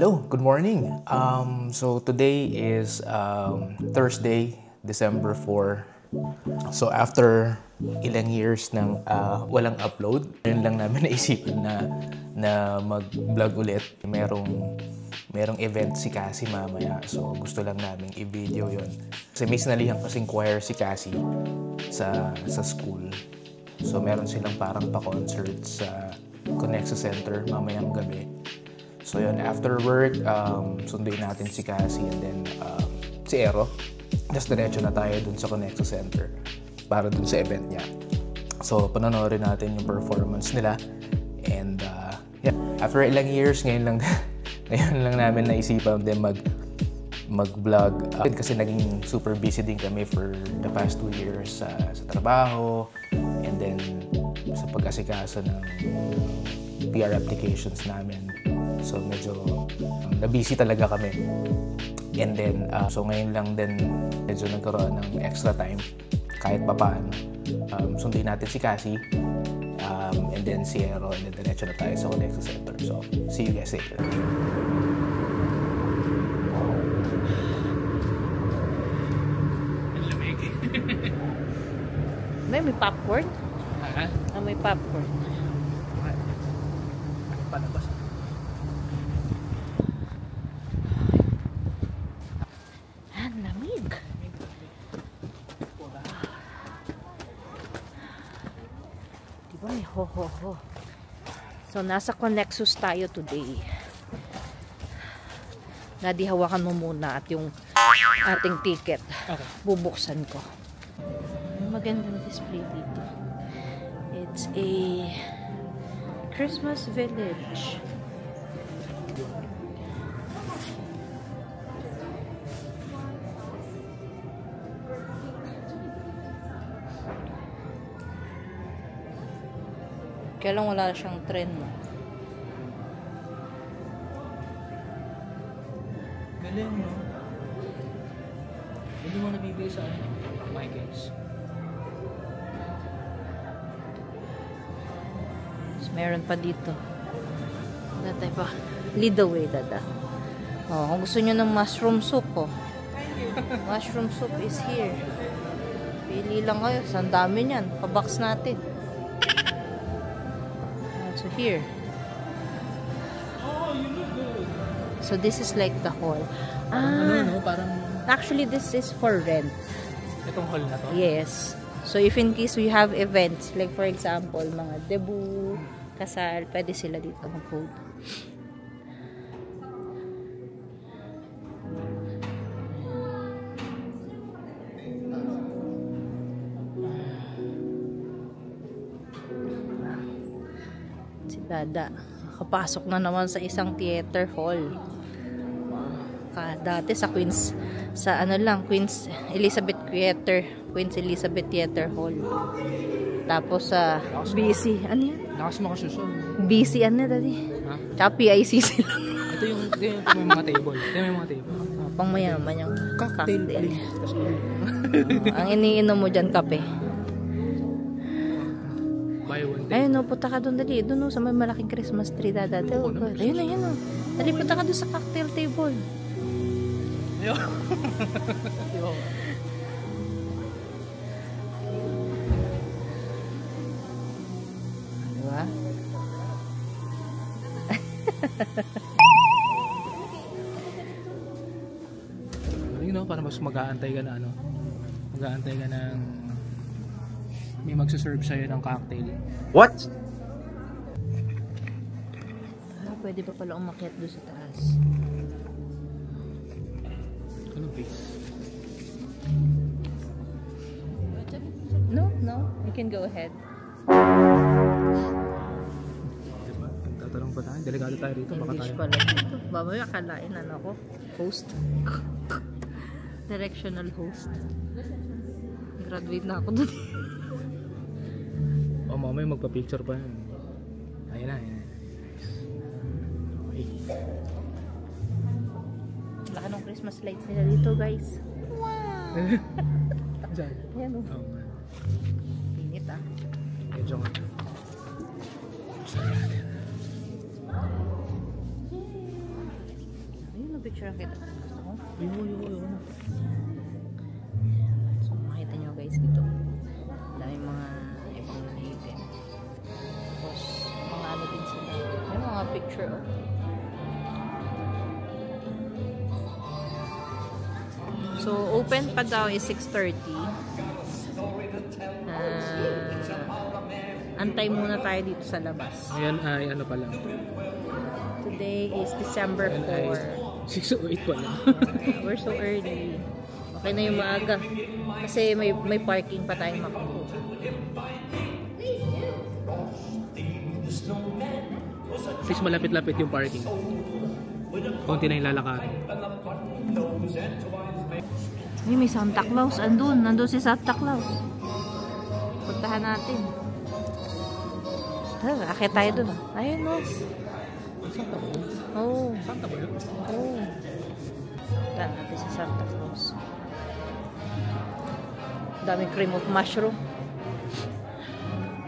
Hello, good morning. So today is Thursday, December 4. So after ilang years ng walang upload, yun lang namin naisipan na mag-vlog ulit. Merong event si Cassie mamaya. So gusto lang namin i-video yun. Kasi may sinalihan kasing choir si Cassie sa school. So meron silang parang pa-concert sa Connexa Center mamayang gabi. So yun, after work, sunduin natin si Cassie and then si Ero. Just diretso na tayo dun sa Connexa Center para dun sa event niya. So panonorin natin yung performance nila. And yeah, after ilang years, ngayon lang namin naisipan din mag-vlog. Kasi naging super busy din kami for the past 2 years sa trabaho. And then sa pag-asikaso ng PR applications namin. So medyo na-busy talaga kami. And then, so ngayon lang din medyo nagkaroon ng extra time kahit papaano. Sunduin natin si Cassie and then si Ero and then diretso na tayo sa Connexa Center. So, see you guys later. May popcorn? May popcorn. Palabas. Lamig. Diba may ho-ho-ho. So, nasa Connexus tayo today. Nadihawakan mo muna at yung ating ticket. Okay. Bubuksan ko. May magandang display dito. It's a Christmas village. Kaya lang wala siyang trend. Galing, no? Hindi mo nabibili sa Michaels. Meron pa dito. Datay pa. Lead the way, dada. Oh, kung gusto nyo ng mushroom soup, oh. Mushroom soup is here. Pili lang kayo. Ang dami niyan. Pa-box natin. So here. So this is like the hall. Parang actually this is for rent. Itong hall na to? Yes. So if in case we have events, like for example, mga debut, kasal, pwede sila dito mag-hold. Si Dada, kapasok na naman sa isang theater hall. Dati sa Queens Elizabeth Theater Hall. Tapos sa BC, ano yan? Lakas makasusun. BC ano dati? Ha? Tsaka PICC lang. Ito yung may mga table. Ito yung mga table. Pang mayaman yung cocktail. Ang iniinom mo dyan, kape. Buy one day. Ayun, no, punta ka doon dali. Doon, no, sa may malaking Christmas tree dati. Ayun, no. Dali, punta ka doon sa cocktail table. Ayun. Diba? Para mas mag-aantay ka na mag-aantay ka ng may magsaserve sa'yo ng cocktail. What? Pwede pa pala umakyat doon sa taas. Ano base? No, you can go ahead. Diba? Tatanong pa tayo. Delikado tayo rito. English pala dito. Babaya akalain ko. Host. Directional host. Graduate na ako dun. Mamaya magpa-picture pa yan. Ayun na. Okay. Laka ng Christmas lights nila dito, guys. Wow! Ayan o. Init ah. Medyo nga. picture kita. Gusto mo? Ayoko. So, makita nyo guys dito. Dami mga ibang item. Tapos, mga ano din sila. May mga picture, oh. So, open pa daw is 6:30. Antay muna tayo dito sa labas. Ayan ay ano pa lang. Today is December 4. 6:08 pa lang. We're so early. Okay na yung maaga. Kasi may parking pa tayong makukuha. At least malapit-lapit yung parking. Konti na yung lalakarin. Ay, may Santa Claus. Nandun si Santa Claus. Puntahan natin. Akit tayo dun. Ayun, no. Santa ba yun? Oh. Santa ba yun? Oh. Puntahan natin si Santa Claus. Daming cream of mushroom.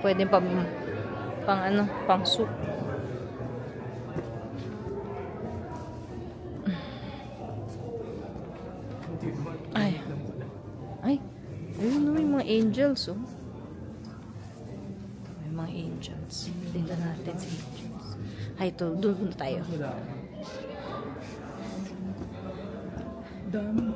Pwede pang soup. Ay, ayun na, may mga angels, oh. May mga angels. Tingnan natin si angels. Ay, ito, doon na tayo. Dami.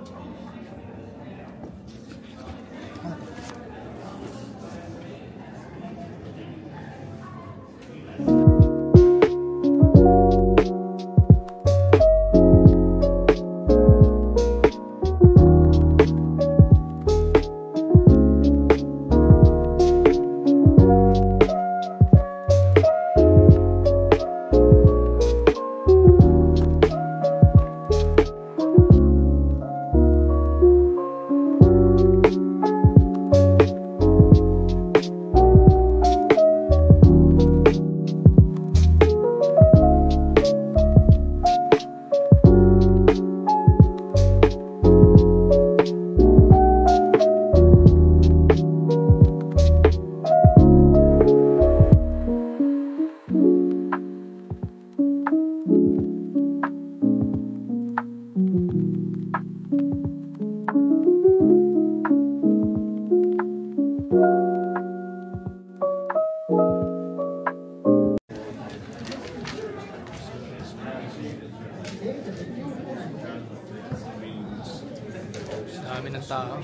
Dami ng tao.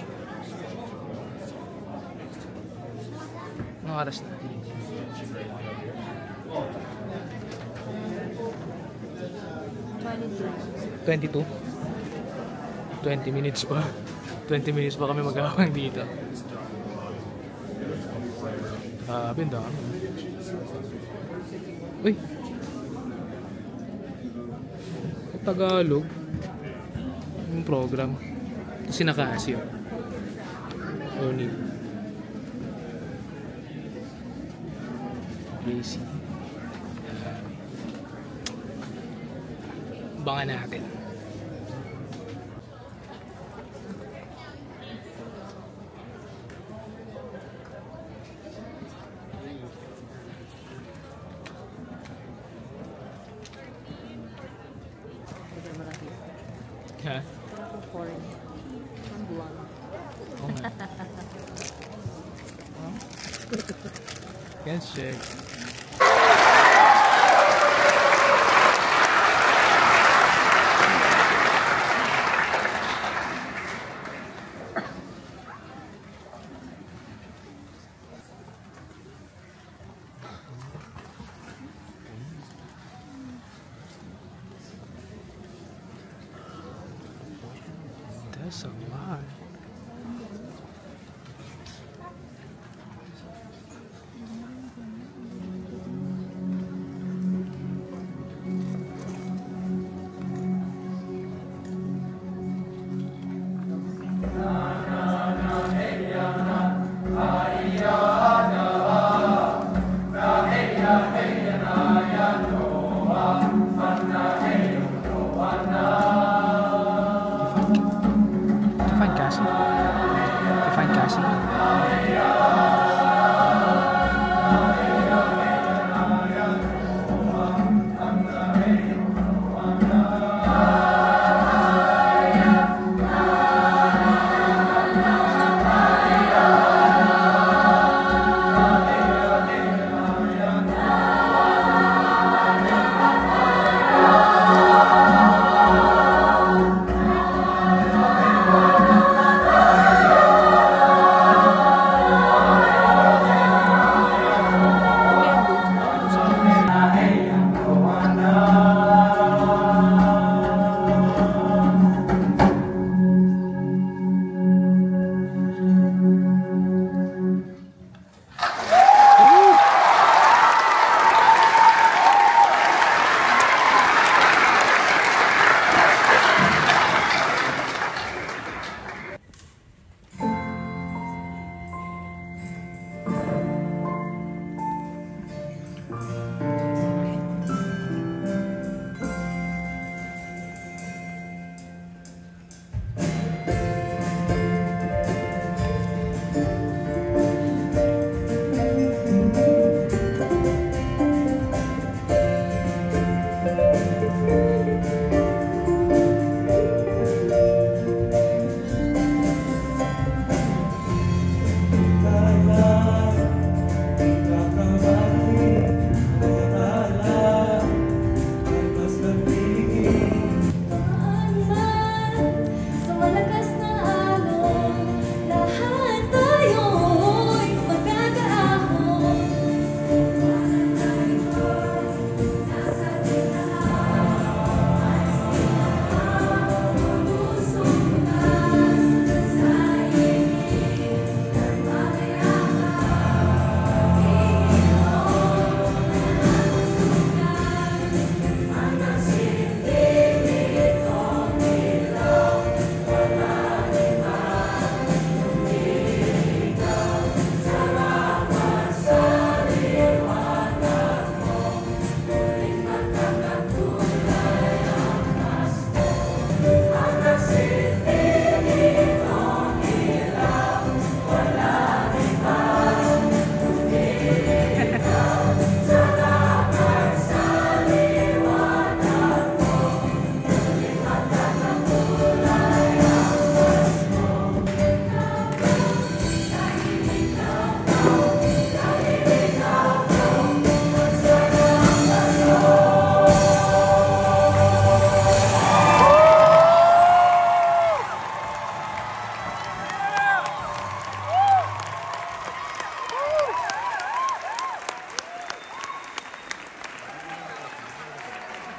Anong oras na? 22? 20 minutes pa. 20 minutes pa kami mag-awang dito. Ang dami. Uy! Tagalog. Yung program. Kasi naka-Asio. Only. Basic. Abangan natin. Ha? Foreign. Ang blonde. Oo nga. Yes, check. That's a lot. Find gas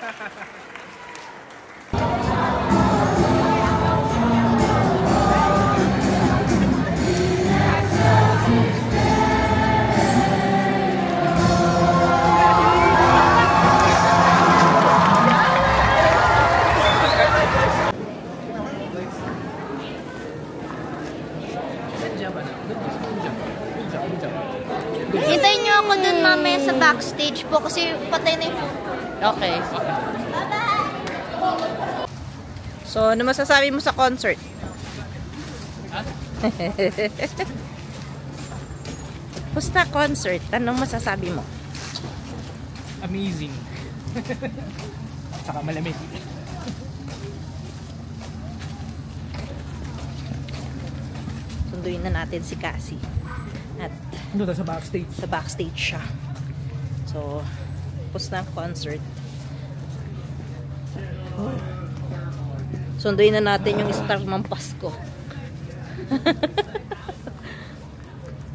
Hintayin niyo ako dun mamaya sa backstage po kasi patay na yung phone ko. Okay. So, ano masasabi mo sa concert? Basta concert, anong masasabi mo? Amazing. Saka malamig. Sunduin na natin si Cassie. At Doon sa backstage. sa backstage siya. So, tapos na ang concert. Sunduin na natin yung star ng Pasko.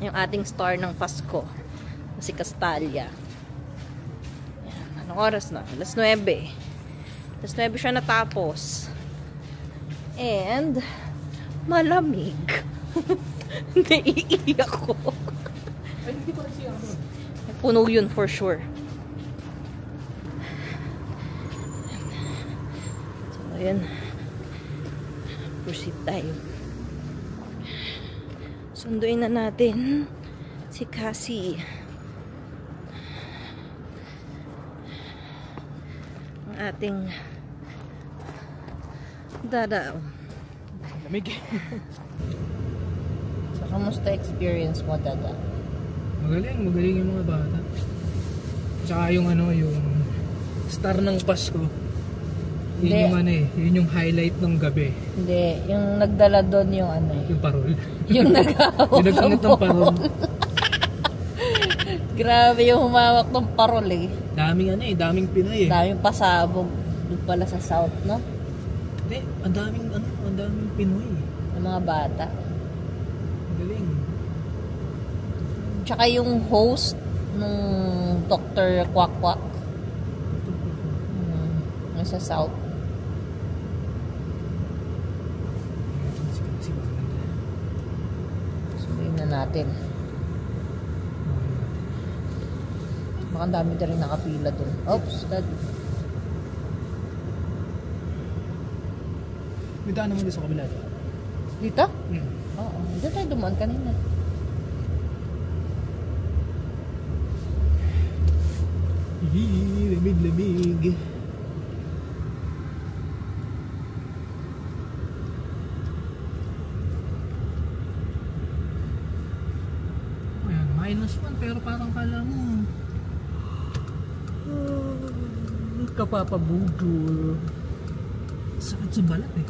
Yung ating star ng Pasko. Si Castalia. Yan. Anong oras na? Alas 9. Alas 9 siya natapos. And, malamig. Naiiyak ko. Ay, hindi pa siya ako. Puno yun for sure. So, ayan. Proceed tayo. Sunduin na natin si Cassie. Ang ating dadaw. Lamig. So, kamusta experience mo, dada? Magaling yung mga bata. Tsaka yung yung star ng Pasko. Yun Hindi. yung yun yung highlight ng gabi. Hindi, yung nagdala doon yung Yung parol. yung naghahawak Yung nagtangat ng parol. Grabe yung humawak ng parol eh. Daming daming Pinoy eh. Daming pasabog doon pala sa South, no? Hindi, ang daming Pinoy. Ng mga bata. Magaling. Tsaka yung host nung Dr. Kwak Kwak. Yung sa South. Sabihin na natin. Baka ang dami na rin nakapila doon. Oops, daddy. May daan naman doon sa kabila. Dito? Hmm. Oo. Dito tayo dumaan kanina. Lamig. Ayan, -1 pero parang kala mo kapapabudol. Sakit sa balat eh.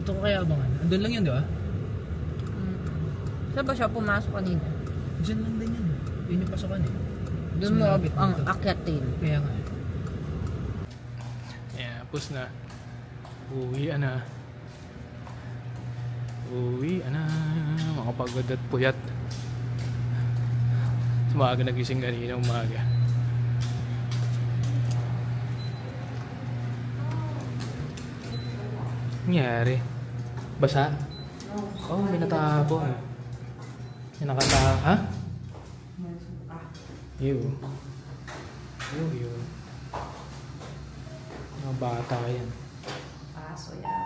Ito ko kaya abangan. Andun lang yan, di ba? Saan ba siya pumasok kanina? Diyan lang din yan. Yun yung pasokan eh. Doon mo ang akyatin. Kaya nga. Ayan, tapos na. Uwi na. Mga pagod at puyat. Umaga nagising kanina umaga. Nangyari? Basa? Oh, may natapon. May nakatapon. Ha? Ew. Mga bata yan. Paso yan.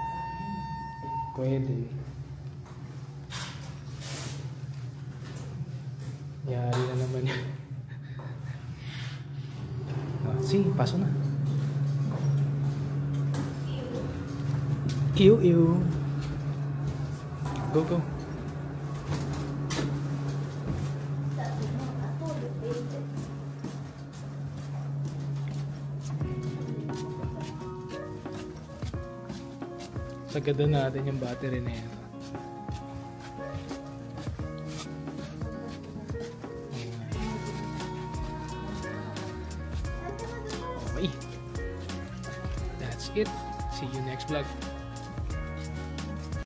Pwede. Yari na naman yan. See, paso na. Ew. Go. Sagadan natin yung battery na yan. Okay. That's it. See you next vlog.